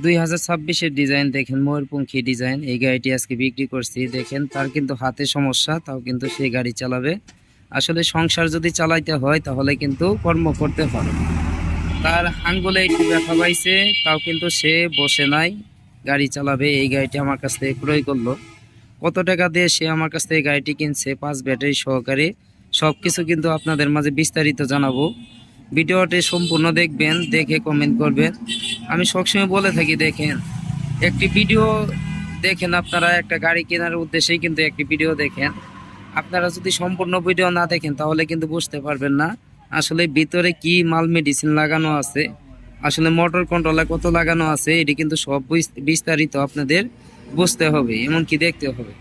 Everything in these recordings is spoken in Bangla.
2026-এর ডিজাইন দেখেন, ময়ূরপঙ্খী ডিজাইন। এই গাড়িটি আজকে বিক্রি করছি। দেখেন তার কিন্তু হাতে সমস্যা, তাও কিন্তু সে গাড়ি চালাবে। আসলে সংসার যদি চালাইতে হয় তাহলে কিন্তু কর্ম করতে হয়। তার আঙ্গুলে একটু ব্যথা পাইছে, তাও কিন্তু সে বসে নাই, গাড়ি চালাবে। এই গাড়িটি আমার কাছ থেকে ক্রয় করলো। কত টাকা দিয়ে সে আমার কাছ থেকে গাড়িটি কিনছে, 5 ব্যাটারি সহকারে, সব কিছু কিন্তু আপনাদের মাঝে বিস্তারিত জানাবো। ভিডিওটি সম্পূর্ণ দেখবেন, দেখে কমেন্ট করবেন। আমি সবসময় বলে থাকি, দেখেন একটি ভিডিও দেখেন, আপনারা একটা গাড়ি কেনার উদ্দেশ্যেই কিন্তু একটি ভিডিও দেখেন। আপনারা যদি সম্পূর্ণ ভিডিও না দেখেন তাহলে কিন্তু বুঝতে পারবেন না আসলে ভিতরে কি মাল মেডিসিন লাগানো আছে, আসলে মোটর কন্ট্রোলার কত লাগানো আছে, এটি কিন্তু সব বিস্তারিত আপনাদের বুঝতে হবে, এমনকি দেখতে হবে।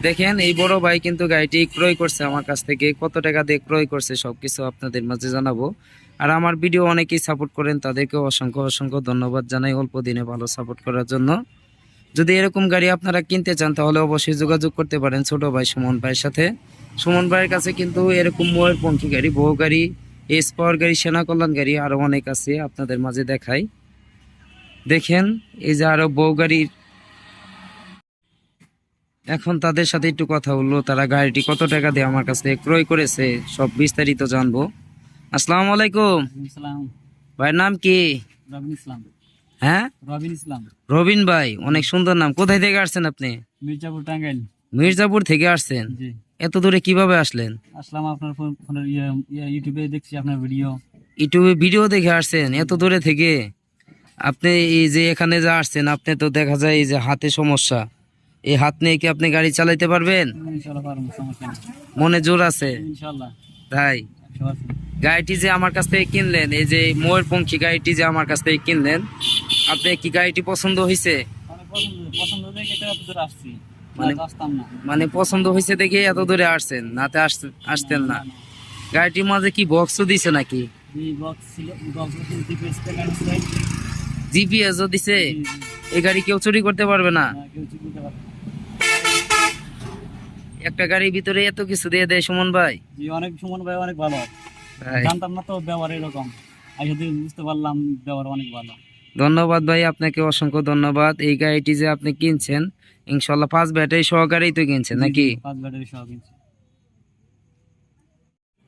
দেখেন এই বড় ভাই কিন্তু গাড়িটি ক্রয় করছে আমার কাছ থেকে, কত টাকা দিয়ে ক্রয় করছে সবকিছু আপনাদের মাঝে জানাবো। আর আমার ভিডিও অনেকেই সাপোর্ট করেন, তাদেরকে অসংখ্য অসংখ্য ধন্যবাদ জানাই অল্প দিনে ভালো সাপোর্ট করার জন্য। যদি এরকম গাড়ি আপনারা কিনতে চান তাহলে অবশ্যই যোগাযোগ করতে পারেন ছোট ভাই সুমন ভাইয়ের সাথে। সুমন ভাইয়ের কাছে কিন্তু এরকম ময়ূরপঙ্খী গাড়ি, বউ গাড়ি, এস পাওয়ার গাড়ি, সেনা কল্যাণ গাড়ি আরো অনেক আছে, আপনাদের মাঝে দেখাই। দেখেন এই যে আরো বউ গাড়ির, এখন তাদের সাথে একটু কথা বললো, তারা গাড়িটি কত টাকা দিয়ে আমার কাছে ক্রয় করেছে সব বিস্তারিত জানবো। আসসালামু আলাইকুম। ইসলাম। ভাইয়ের নাম কি? রবিন ইসলাম। হ্যাঁ, রবিন ইসলাম। রবিন ভাই, অনেক সুন্দর নাম। কোথায় থেকে আসছেন আপনি? মির্জাপুর টাঙ্গাইল। মির্জাপুর থেকে আসছেন? জি। এত দূরে কিভাবে আসলেন? আসলাম আপনার ফোনের ইউটিউবে দেখছি আপনার ভিডিও। ইউটিউবে ভিডিও দেখে আসছেন এত দূরে থেকে? আপনি এই যে এখানে যা আসছেন, আপনি তো দেখা যায় এই যে হাতে সমস্যা, এই হাত নিয়ে কি আপনি গাড়ি চালাইতে পারবেন? ইনশাআল্লাহ পারবো, সমস্যা নেই। মনে জোর আছে? ইনশাআল্লাহ। তাই 100%। গাড়িটি যে আমার কাছ থেকে কিনলেন, এই যে ময়ূরপঙ্খী গাড়িটি যে আমার কাছ থেকে কিনলেন, আপনি কি গাড়িটি পছন্দ হয়েছে? অনেক পছন্দ দেখে তো এত দূর আসছি। মানে আসতাম না। মানে পছন্দ হয়েছে দেখে এত দূরে আসছেন, নাতে আসতেন না। গাড়িটির মাঝে কি বক্সও দিছে নাকি? এই বক্স ছিল, বক্স ডিপিএস থেকে আনছে। জিপিএসও দিছে? এই গাড়ি কেউ চুরি করতে পারবে না? কেউ কিছু করতে পারবে না। একটা গাড়ির ভিতরে এত কিছু দিয়ে দেয় সুমন ভাই? জি, অনেক সুমন ভাই অনেক ভালো। তাই জানতাম না তো ব্যবহার এরকম, আজ বুঝতে পারলাম ব্যবহার অনেক ভালো। ধন্যবাদ ভাই, আপনাকে অসংখ্য ধন্যবাদ। এই গাড়িটি যে আপনি কিনছেন ইনশাল্লাহ 5 ব্যাটারি সহকারেই তো কিনছেন নাকি? 5 ব্যাটারি সহ কিনছি।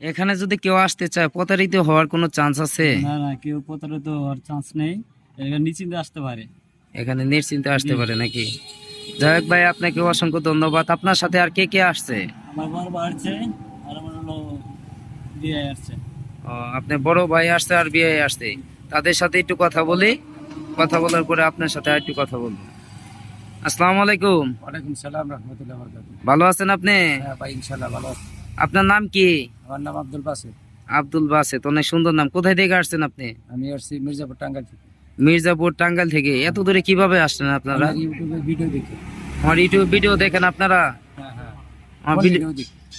এখানে যদি কেউ আসতে চায় প্রতারিত হওয়ার কোনো চান্স আছে? না না, কেউ প্রতারিত হওয়ার চান্স নেই, এখানে নিশ্চিন্তে আসতে পারে। এখানে নিশ্চিন্তে আসতে পারে নাকি? যাই হোক ভাই, আপনাকে অসংখ্য ধন্যবাদ। আপনার সাথে আর কে কে আসছে? আমার বড় ভাই আসছে, আর আমার হলো বিয়ে আসছে। ও, আপনার বড় ভাই আসছে আর বিয়ে আসছে, তাদের সাথে একটু কথা বলি। কথা বলার পরে আপনার সাথে আর একটু কথা বলবো। আসসালামু আলাইকুম। ওয়ালাইকুম সালাম রাহমাতুল্লাহি ওয়া বারাকাতুহু। ভালো আছেন আপনি? হ্যাঁ ভাই, ইনশাআল্লাহ ভালো আছি। আপনার নাম কি? আমার নাম আব্দুল বাসিত। আব্দুল বাসেত, অনেক সুন্দর নাম। কোথায় থেকে আসছেন আপনি? আমি আসছি মির্জাপুর টাঙ্গাইল থেকে। মির্জাপুর টাঙ্গাইল থেকে? এত দূরে কিভাবে আসলেন আপনারা? আমার ইউটিউবে ভিডিও দেখি। আমার ইউটিউব ভিডিও দেখেন আপনারা? হ্যাঁ হ্যাঁ, আমার ভিডিও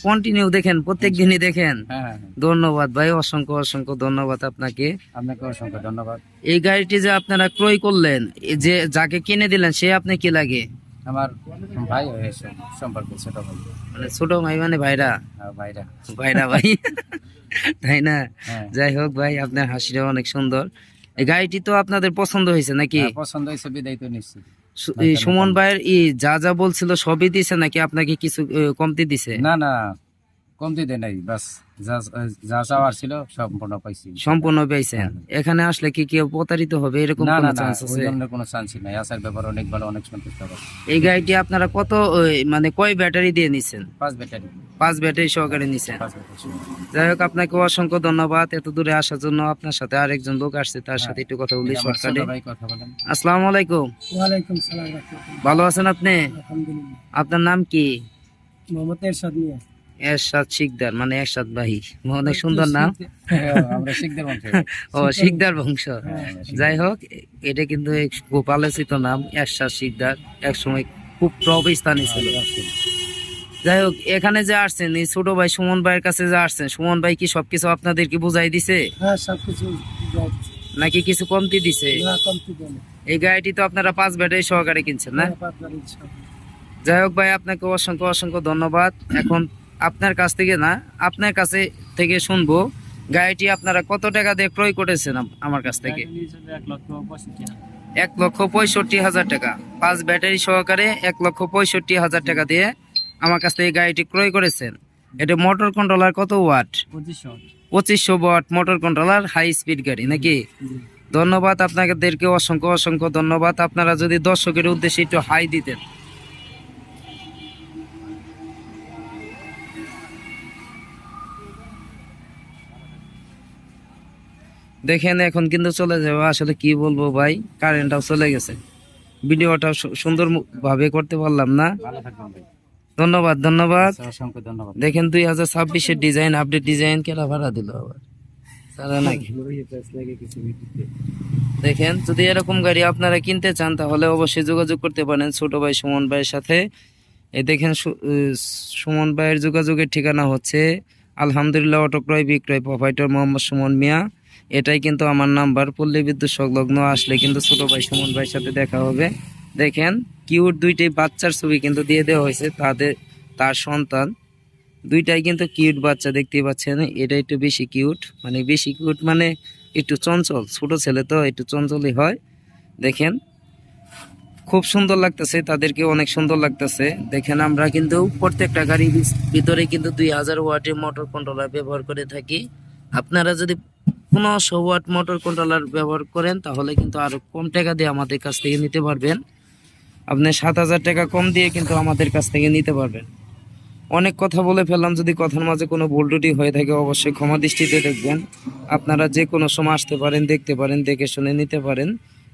কন্টিনিউ দেখেন, প্রত্যেক দিনই দেখেন? হ্যাঁ হ্যাঁ। ধন্যবাদ ভাই, অসংখ্য অসংখ্য ধন্যবাদ আপনাকে। আপনাকে অসংখ্য ধন্যবাদ। এই গাড়িটি যে আপনারা ক্রয় করলেন, এই যে যাকে কিনে দিলেন সে আপনি কি লাগে? আমার ভাই হয়েছে, সম্পর্কে ছোট ভাই। মানে ছোট ভাই, মানে ভাইরা? হ্যাঁ ভাইরা। ভাইরা ভাই তাই না? হ্যাঁ যাই হোক ভাই, আপনার হাসিটা অনেক সুন্দর। এই গাড়িটি তো আপনাদের পছন্দ হয়েছে নাকি? পছন্দ হয়েছে, বিদায় তো নিশ্চিত। এই সুমন ভাইয়ের যা যা বলছিল সবই দিছে নাকি আপনাকে কিছু কমতি দিছে? না না, কমতি দেয় নাই, বাস যা যা চাওয়ার ছিল সম্পূর্ণ পাইছি। সম্পূর্ণ পেয়েছেন? এখানে আসলে কি কেউ প্রতারিত হবে এরকম না না কোনো না, চান্স ওই আছে? ধরনের কোনো চান্সই নাই। আসার ব্যাপার অনেক ভালো, অনেক সন্তুষ্ট। এই গাড়িটি আপনারা কত মানে কয় ব্যাটারি দিয়ে নিছেন? 5 ব্যাটারি। 5 ব্যাটারি সহকারে নিছেন? 5 ব্যাটারি। যাই হোক, আপনাকে অসংখ্য ধন্যবাদ এত দূরে আসার জন্য। আপনার সাথে আরেকজন লোক আসছে, তার সাথে একটু কথা বলি শর্টকাটে। ভাই কথা বলেন। আসসালামু আলাইকুম। ওয়ালাইকুম সালাম রাহমাতুল্লাহ। ভালো আছেন আপনি? আলহামদুলিল্লাহ। আপনার নাম কি? মোহাম্মদ এরশাদ মিয়া। এরশাদ শিকদার, মানে এরশাদ ভাই, অনেক সুন্দর নাম। আমরা শিখদের বংশ। ও, শিকদার বংশ। যাই হোক, এটা কিন্তু এক গোপালচিত নাম, এরশাদ শিকদার, এক সময় খুব প্রভাবস্থানী ছিল। যাই হোক, এখানে যে আসছেন এই ছোট ভাই সুমন ভাইয়ের কাছে যে আসছেন, সুমন ভাই কি সবকিছু আপনাদেরকে বুঝাই দিছে হ্যাঁ, সবকিছু নাকি কিছু কমতি দিছে? না, কমতি দেন। এই গাড়িটি তো আপনারা 5 ব্যাটারি সহকারে কিনছেন না? যাই হোক ভাই, আপনাকে অসংখ্য অসংখ্য ধন্যবাদ। এখন আপনার কাছ থেকে না, আপনার কাছে থেকে শুনবো গাড়িটি আপনারা কত টাকা দিয়ে ক্রয় করেছেন আমার কাছ থেকে? 1,65,000 টাকা। 5 ব্যাটারি সহকারে 1,65,000 টাকা দিয়ে আমার কাছ থেকে গাড়িটি ক্রয় করেছেন। এটা মোটর কন্ট্রোলার কত watt? 2500 watt motor controller, high speed গাড়ি নাকি? ধন্যবাদ আপনাদেরকে, অসংখ্য অসংখ্য ধন্যবাদ। আপনারা যদি দর্শকের উদ্দেশ্যে একটু হাই দিতেন। দেখেন এখন কিন্তু চলে যাবে, আসলে কি বলবো ভাই, কারেন্টটাও চলে গেছে, ভিডিওটা সুন্দর ভাবে করতে পারলাম না। ভালো থাকবেন ভাই। ধন্যবাদ ধন্যবাদ। অসংখ্য ধন্যবাদ। দেখেন 2026-এর ডিজাইন, আপডেট ডিজাইন কেনা ভাড়া দিল আবার সারা নাকি। দেখেন যদি এরকম গাড়ি আপনারা কিনতে চান তাহলে অবশ্যই যোগাযোগ করতে পারেন ছোট ভাই সুমন ভাইয়ের সাথে। এই দেখেন সুমন ভাইয়ের যোগাযোগের ঠিকানা হচ্ছে আলহামদুলিল্লাহ অটো ক্রয় বিক্রয়, প্রোপাইটর মোহাম্মদ সুমন মিয়া। এটাই কিন্তু আমার নাম্বার। পল্লী বিদ্যুৎ সংলগ্ন আসলে কিন্তু ছোট ভাই সুমন ভাইয়ের সাথে দেখা হবে। দেখেন কিউট দুইটাই বাচ্চার ছবি কিন্তু দিয়ে দেওয়া হয়েছে, তার সন্তান দুইটাই কিন্তু কিউট বাচ্চা দেখতেই পাচ্ছেন। এটা একটু বেশি কিউট, মানে বেশি কিউট মানে একটু চঞ্চল, ছোট ছেলে তো একটু চঞ্চলই হয়। দেখেন খুব সুন্দর লাগতেছে, তাদেরকে অনেক সুন্দর লাগতেছে। দেখেন আমরা কিন্তু প্রত্যেকটা গাড়ির ভিতরে কিন্তু 2000 ওয়াটের মোটর কন্ট্রোলার ব্যবহার করে থাকি। আপনারা যদি 1500 ওয়াট মোটর কন্ট্রোলার ব্যবহার করেন তাহলে কিন্তু আরো কম টাকা দিয়ে আমাদের কাছ থেকে নিতে পারবেন। আপনি 7000 টাকা কম দিয়ে কিন্তু আমাদের কাছ থেকে নিতে পারবেন। অনেক কথা বলে ফেললাম, যদি কথার মাঝে কোনো ভুল ত্রুটি হয়ে থাকে অবশ্যই ক্ষমা দৃষ্টিতে দেখবেন। আপনারা যে কোনো সময় আসতে পারেন, দেখতে পারেন, দেখে শুনে নিতে পারেন।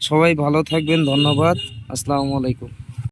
সবাই ভালো থাকবেন, ধন্যবাদ, আসসালামু আলাইকুম।